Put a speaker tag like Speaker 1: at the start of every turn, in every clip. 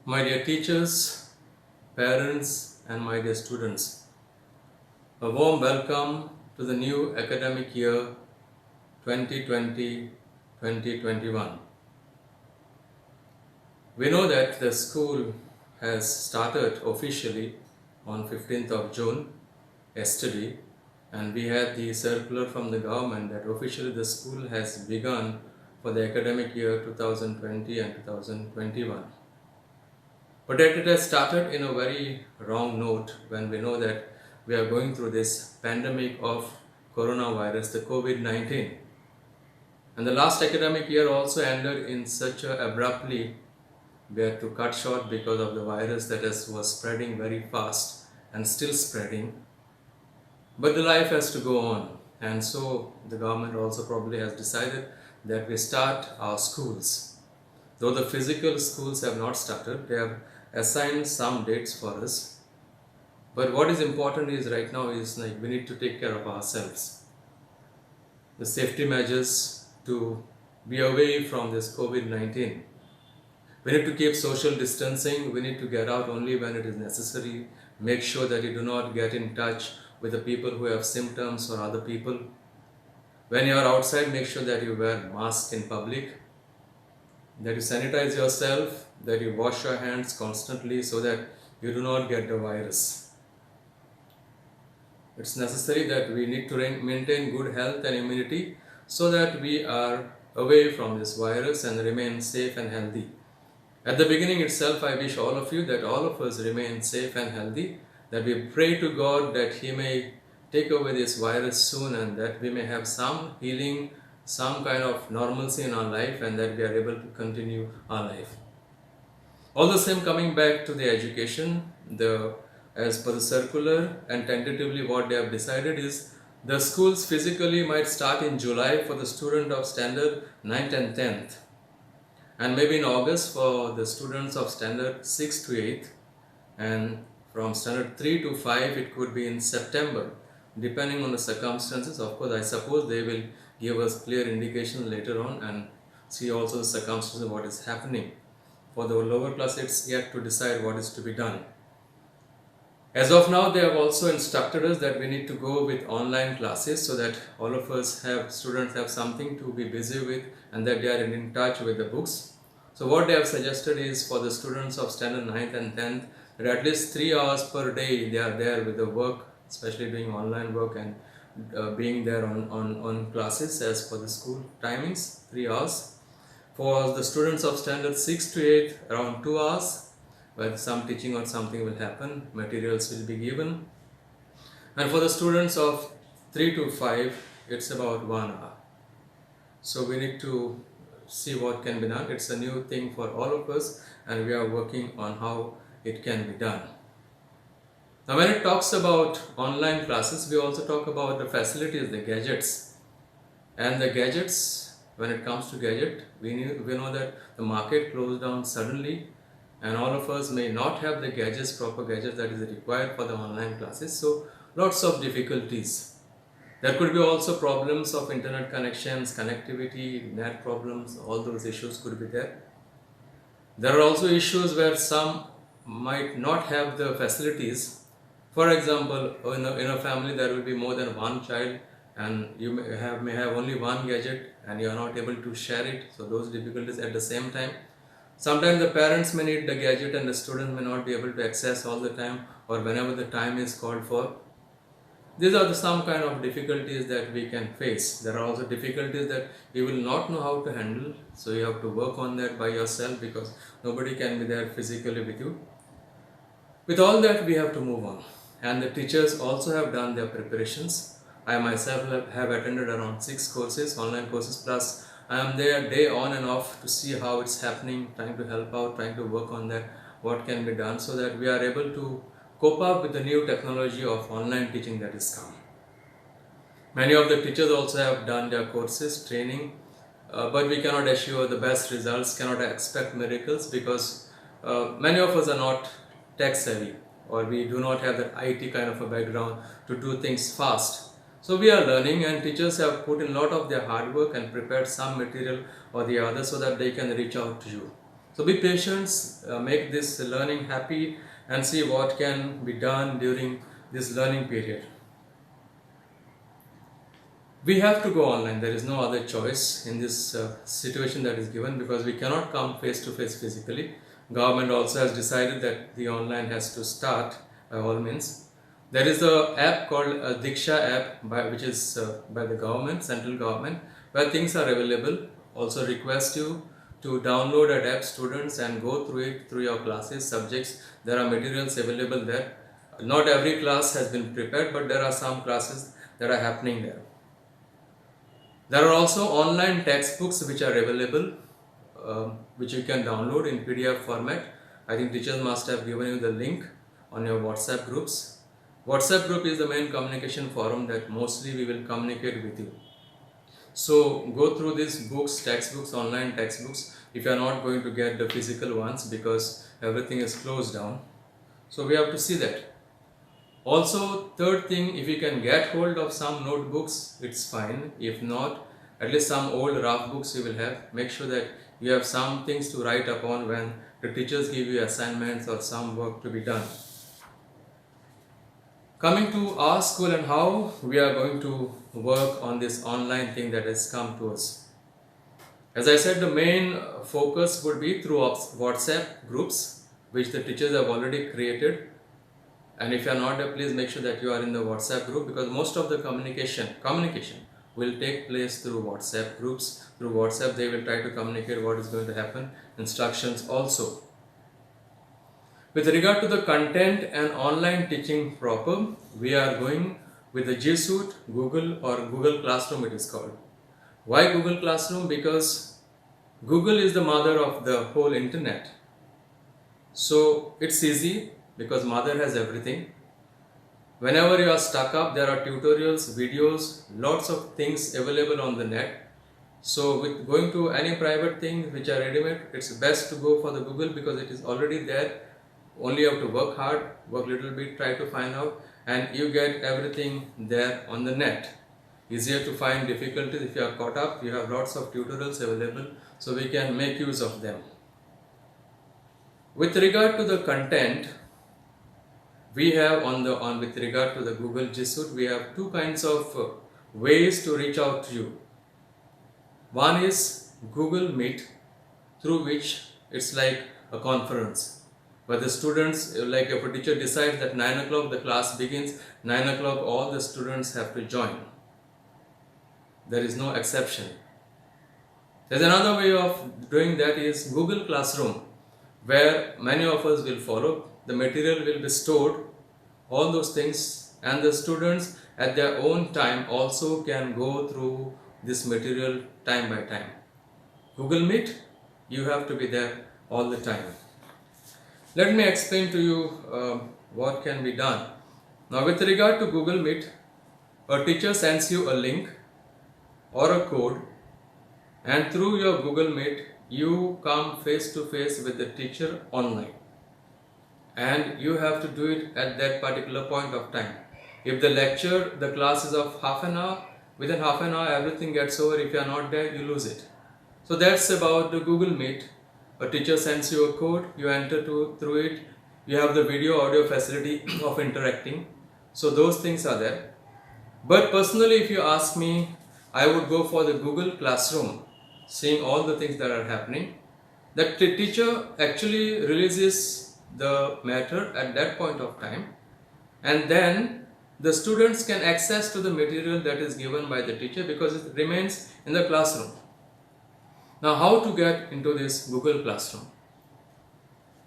Speaker 1: My dear teachers, parents, and my dear students, a warm welcome to the new academic year 2020-2021. We know that the school has started officially on 15th of June, yesterday, and we had the circular from the government that officially the school has begun for the academic year 2020 and 2021. But yet it has started in a very wrong note when we know that we are going through this pandemic of coronavirus, the COVID-19. And the last academic year also ended in such a abruptly. We had to cut short because of the virus that was spreading very fast and still spreading. But the life has to go on. And so the government also probably has decided that we start our schools. Though the physical schools have not started, they have assigned some dates for us. But what is important is right now is like we need to take care of ourselves. The safety measures to be away from this COVID-19. We need to keep social distancing. We need to get out only when it is necessary. Make sure that you do not get in touch with the people who have symptoms or other people. When you are outside, make sure that you wear mask in public, that you sanitize yourself, that you wash your hands constantly so that you do not get the virus. It's necessary that we need to maintain good health and immunity so that we are away from this virus and remain safe and healthy. At the beginning itself, I wish all of you that all of us remain safe and healthy, that we pray to God that He may take away this virus soon and that we may have some healing, some kind of normalcy in our life and that we are able to continue our life. All the same, coming back to the education, as per the circular and tentatively what they have decided is the schools physically might start in July for the student of standard 9th and 10th, and maybe in August for the students of standard 6th to 8th, and from standard 3 to 5 it could be in September, depending on the circumstances. Of course, I suppose they will give us clear indication later on and see also the circumstances of what is happening. For the lower class, it's yet to decide what is to be done. As of now, they have also instructed us that we need to go with online classes so that all of us students have something to be busy with and that they are in touch with the books. So what they have suggested is for the students of standard 9th and 10th that at least 3 hours per day they are there with the work, especially doing online work and being there on classes as per the school timings, 3 hours. For the students of standard 6 to 8, around 2 hours, where some teaching or something will happen, materials will be given. And for the students of 3 to 5, it's about 1 hour. So we need to see what can be done. It's a new thing for all of us and we are working on how it can be done. Now when it talks about online classes, we also talk about the facilities, the gadgets. And the gadgets, when it comes to gadget, we know that the market closed down suddenly and all of us may not have the gadgets, proper gadgets that is required for the online classes. So lots of difficulties. There could be also problems of internet connections, connectivity, net problems, all those issues could be there. There are also issues where some might not have the facilities. For example, in a family there will be more than one child and you may have only one gadget and you are not able to share it. So those difficulties at the same time. Sometimes the parents may need the gadget and the student may not be able to access all the time or whenever the time is called for. These are some kind of difficulties that we can face. There are also difficulties that you will not know how to handle. So you have to work on that by yourself because nobody can be there physically with you. With all that, we have to move on. And the teachers also have done their preparations. I myself have attended around 6 courses, online courses, plus I am there day on and off to see how it's happening, trying to help out, trying to work on that, what can be done so that we are able to cope up with the new technology of online teaching that is come. Many of the teachers also have done their courses, training, but we cannot assure the best results, cannot expect miracles because many of us are not tech savvy or we do not have that IT kind of a background to do things fast. So we are learning and teachers have put in a lot of their hard work and prepared some material or the other so that they can reach out to you. So be patient, make this learning happy, and see what can be done during this learning period. We have to go online. There is no other choice in this situation that is given, because we cannot come face to face physically. Government also has decided that the online has to start by all means. There is a app called Diksha app, which is by the government, central government, where things are available. Also request you to download that app, students, and go through it, through your classes, subjects. There are materials available there. Not every class has been prepared, but there are some classes that are happening there. There are also online textbooks which are available, which you can download in PDF format. I think teachers must have given you the link on your WhatsApp groups. WhatsApp group is the main communication forum that mostly we will communicate with you. So go through these books, textbooks, online textbooks, if you are not going to get the physical ones because everything is closed down. So we have to see that. Also, third thing, if you can get hold of some notebooks, it's fine. If not, at least some old rough books you will have. Make sure that you have some things to write upon when the teachers give you assignments or some work to be done. Coming to our school and how we are going to work on this online thing that has come to us. As I said, the main focus would be through WhatsApp groups, which the teachers have already created. And if you are not there, please make sure that you are in the WhatsApp group, because most of the communication will take place through WhatsApp groups. Through WhatsApp, they will try to communicate what is going to happen, instructions also. With regard to the content and online teaching proper, we are going with the G Suite, Google, or Google Classroom it is called. Why Google Classroom? Because Google is the mother of the whole internet. So it's easy, because mother has everything. Whenever you are stuck up, there are tutorials, videos, lots of things available on the net. So with going to any private thing which are ready-made, it's best to go for the Google, because it is already there. Only you have to work hard, work little bit, try to find out, and you get everything there on the net. Easier to find difficulties. If you are caught up, you have lots of tutorials available, so we can make use of them. With regard to the content, we have with regard to the Google G Suite, we have two kinds of ways to reach out to you. One is Google Meet, through which it's like a conference, where the students, like if a teacher decides that 9 o'clock the class begins, 9 o'clock all the students have to join. There is no exception. There's another way of doing that is Google Classroom, where many of us will follow. The material will be stored, all those things, and the students at their own time also can go through this material time by time. Google Meet, you have to be there all the time. Let me explain to you what can be done. Now with regard to Google Meet, a teacher sends you a link or a code, and through your Google Meet, you come face to face with the teacher online. And you have to do it at that particular point of time. If the class is of half an hour, within half an hour everything gets over. If you are not there, you lose it. So that's about the Google Meet. A teacher sends you a code, you enter through it, you have the video audio facility of interacting. So those things are there. But personally, if you ask me, I would go for the Google Classroom, seeing all the things that are happening. The teacher actually releases the matter at that point of time, and then the students can access to the material that is given by the teacher, because it remains in the classroom. Now how to get into this Google Classroom?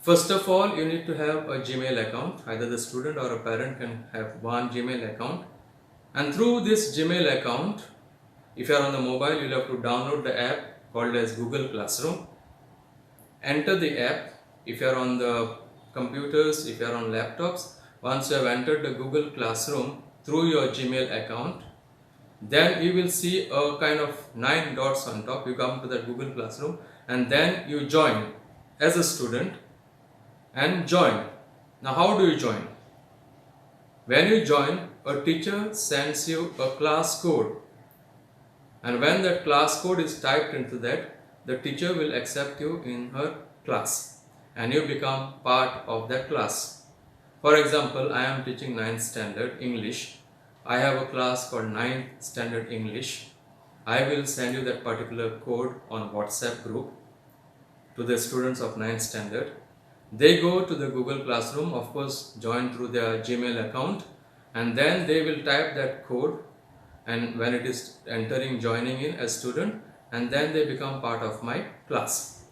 Speaker 1: First of all, you need to have a Gmail account. Either the student or a parent can have one Gmail account, and through this Gmail account, if you are on the mobile, you'll have to download the app called as Google Classroom. Enter the app. If you are on the computers, if you are on laptops, once you have entered the Google Classroom through your Gmail account, then you will see a kind of 9 dots on top. You come to that Google Classroom, and then you join as a student and join. Now how do you join? When you join, a teacher sends you a class code, and when that class code is typed into that, the teacher will accept you in her class and you become part of that class. For example, I am teaching 9th standard English. I have a class called 9th standard English. I will send you that particular code on WhatsApp group to the students of 9th standard. They go to the Google Classroom, of course join through their Gmail account, and then they will type that code, and when it is entering, joining in as student, and then they become part of my class.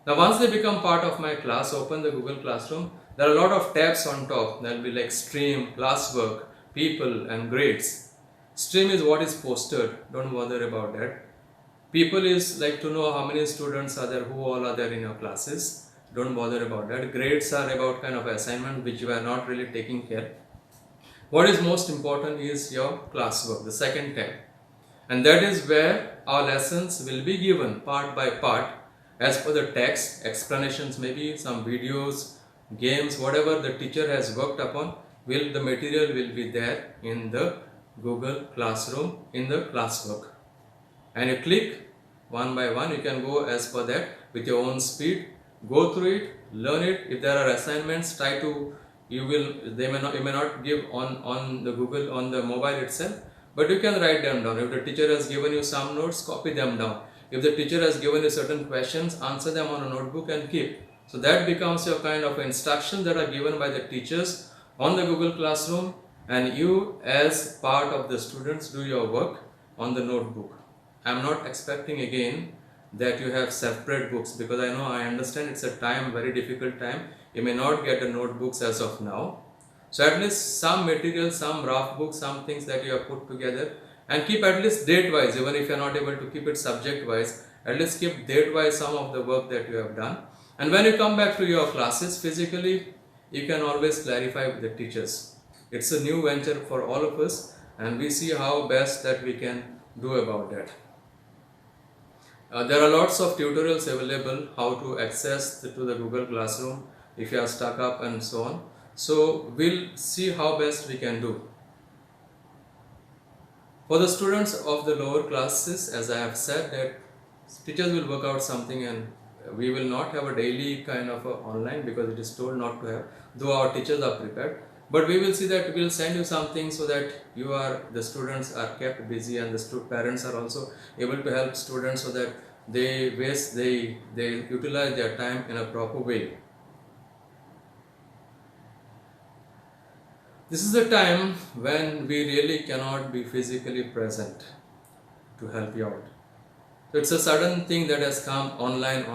Speaker 1: Now once they become part of my class, open the Google Classroom, there are a lot of tabs on top. There will be like stream, classwork, people and grades. Stream is what is posted, don't bother about that. People is like to know how many students are there, who all are there in your classes, don't bother about that. Grades are about kind of assignment which you are not really taking care. What is most important is your classwork, the second tab, and that is where our lessons will be given part by part as per the text, explanations, maybe some videos, games, whatever the teacher has worked upon, the material will be there in the Google Classroom in the classwork, and you click one by one. You can go as per that with your own speed, go through it, learn it. If there are assignments, try to, you may not give on the Google, on the mobile itself, but you can write them down. If the teacher has given you some notes, copy them down. If the teacher has given you certain questions, answer them on a notebook and keep. So that becomes your kind of instructions that are given by the teachers on the Google Classroom, and you as part of the students do your work on the notebook. I am not expecting again that you have separate books, because I understand it's a very difficult time. You may not get the notebooks as of now. So at least some material, some rough books, some things that you have put together, and keep at least date wise. Even if you are not able to keep it subject wise, at least keep date wise some of the work that you have done. And when you come back to your classes physically, you can always clarify with the teachers. It's a new venture for all of us, and we see how best that we can do about that. There are lots of tutorials available how to access to the Google Classroom if you are stuck up and so on. So we'll see how best we can do. For the students of the lower classes, as I have said, that teachers will work out something, and we will not have a daily kind of online, because it is told not to have, though our teachers are prepared. But we will see that we will send you something so that the students are kept busy, and the parents are also able to help students so that they utilize their time in a proper way. This is the time when we really cannot be physically present to help you out. So it's a sudden thing that has come online,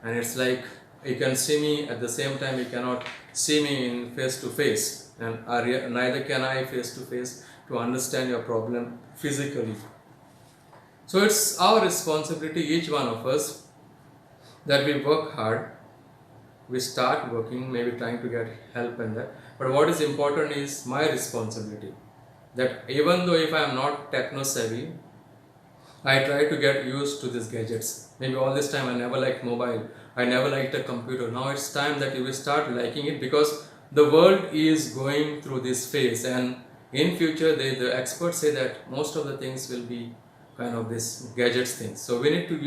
Speaker 1: and it's like you can see me at the same time you cannot see me in face to face, and neither can I face to face to understand your problem physically. So it's our responsibility, each one of us, that we work hard, we start working, maybe trying to get help and that. But what is important is my responsibility, that even though if I am not techno savvy, I try to get used to these gadgets. Maybe all this time I never liked mobile, I never liked a computer. Now it's time that you will start liking it, because the world is going through this phase, and in future the experts say that most of the things will be kind of this gadgets things. So we need to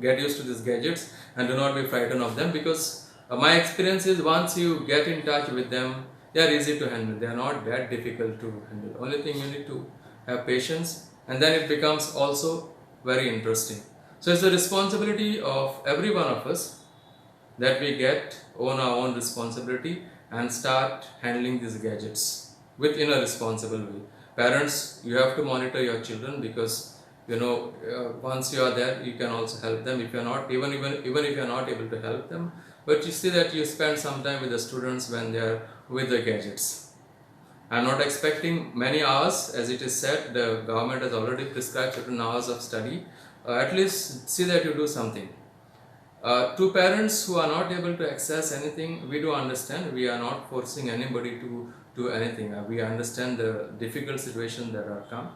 Speaker 1: get used to these gadgets and do not be frightened of them, because my experience is once you get in touch with them, they are easy to handle. They are not that difficult to handle. Only thing you need to have patience, and then it becomes also very interesting. So it's the responsibility of every one of us that we own our own responsibility and start handling these gadgets in a responsible way. Parents, you have to monitor your children, because once you are there, you can also help them. If you are not, even if you are not able to help them, but you see that you spend some time with the students when they are with the gadgets. I am not expecting many hours, as it is said, the government has already prescribed certain hours of study. At least see that you do something. To parents who are not able to access anything, we do understand. We are not forcing anybody to do anything. We understand the difficult situation that are come,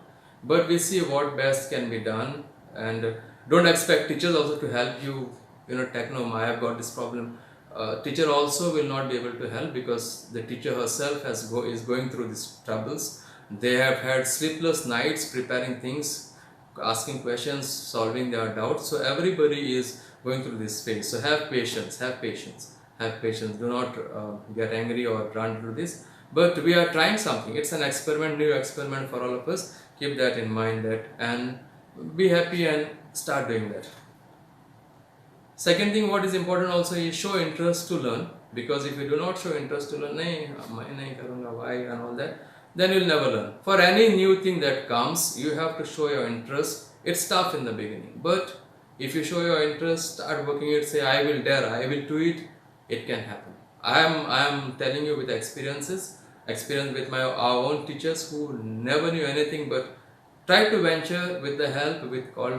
Speaker 1: but we see what best can be done, and don't expect teachers also to help you. Techno, I have got this problem. Teacher also will not be able to help, because the teacher herself is going through these troubles. They have had sleepless nights preparing things, asking questions, solving their doubts. So everybody is going through this phase. So have patience, have patience, have patience. Do not get angry or run through this. But we are trying something. It's an experiment, new experiment for all of us. Keep that in mind, that and be happy and start doing that. Second thing, what is important also is show interest to learn, because if you do not show interest to learn, nahi karunga, why and all that, then you'll never learn. For any new thing that comes, you have to show your interest. It's tough in the beginning, but if you show your interest, start working it, say I will dare, I will do it, it can happen. I am telling you with experience with our own teachers who never knew anything but tried to venture with the help, with call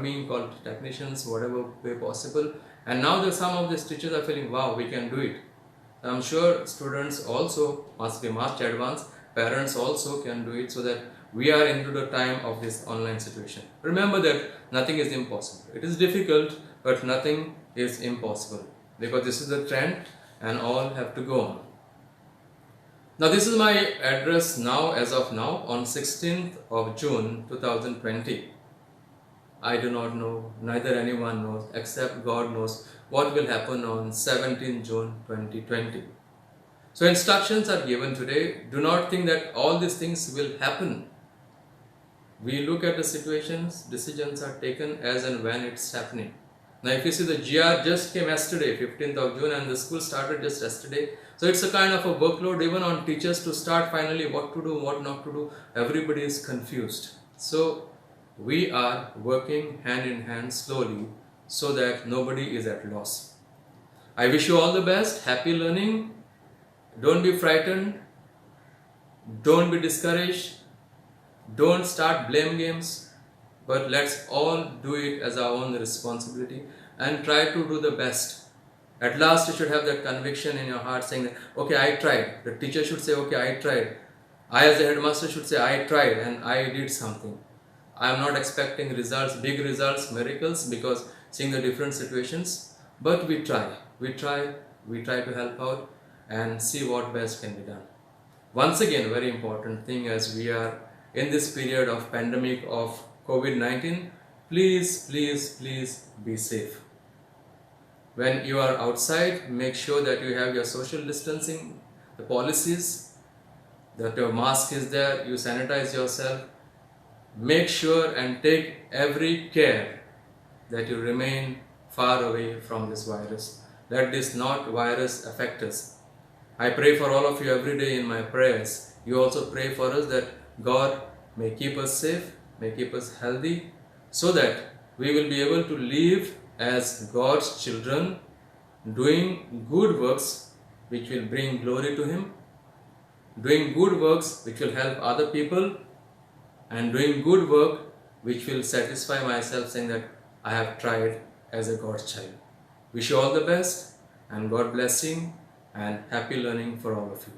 Speaker 1: technicians, whatever way possible. And now some of these teachers are feeling, wow, we can do it. I'm sure students also must be much advanced. Parents also can do it, so that we are into the time of this online situation. Remember that nothing is impossible. It is difficult, but nothing is impossible, because this is the trend and all have to go on. Now this is my address now, as of now, on 16th of June 2020. I do not know, neither anyone knows, except God knows what will happen on 17th June 2020. So instructions are given today. Do not think that all these things will happen. We look at the situations, decisions are taken as and when it's happening. Now if you see, the GR just came yesterday, 15th of June, and the school started just yesterday. So it's a kind of a workload even on teachers to start finally what to do, what not to do. Everybody is confused. So we are working hand in hand slowly, so that nobody is at loss. I wish you all the best. Happy learning. Don't be frightened. Don't be discouraged. Don't start blame games. But let's all do it as our own responsibility and try to do the best. At last you should have that conviction in your heart saying that, okay, I tried. The teacher should say, okay, I tried. I as a headmaster should say, I tried and I did something. I am not expecting results, big results, miracles, because seeing the different situations, but we try to help out and see what best can be done. Once again, very important thing, as we are in this period of pandemic of COVID-19, please be safe. When you are outside, make sure that you have your social distancing, the policies, that your mask is there, you sanitize yourself. Make sure and take every care that you remain far away from this virus. Let this not virus affect us. I pray for all of you every day in my prayers. You also pray for us that God may keep us safe, may keep us healthy, so that we will be able to live as God's children, doing good works which will bring glory to Him, doing good works which will help other people, and doing good work which will satisfy myself, saying that I have tried as a God's child. Wish you all the best, and God blessing and happy learning for all of you.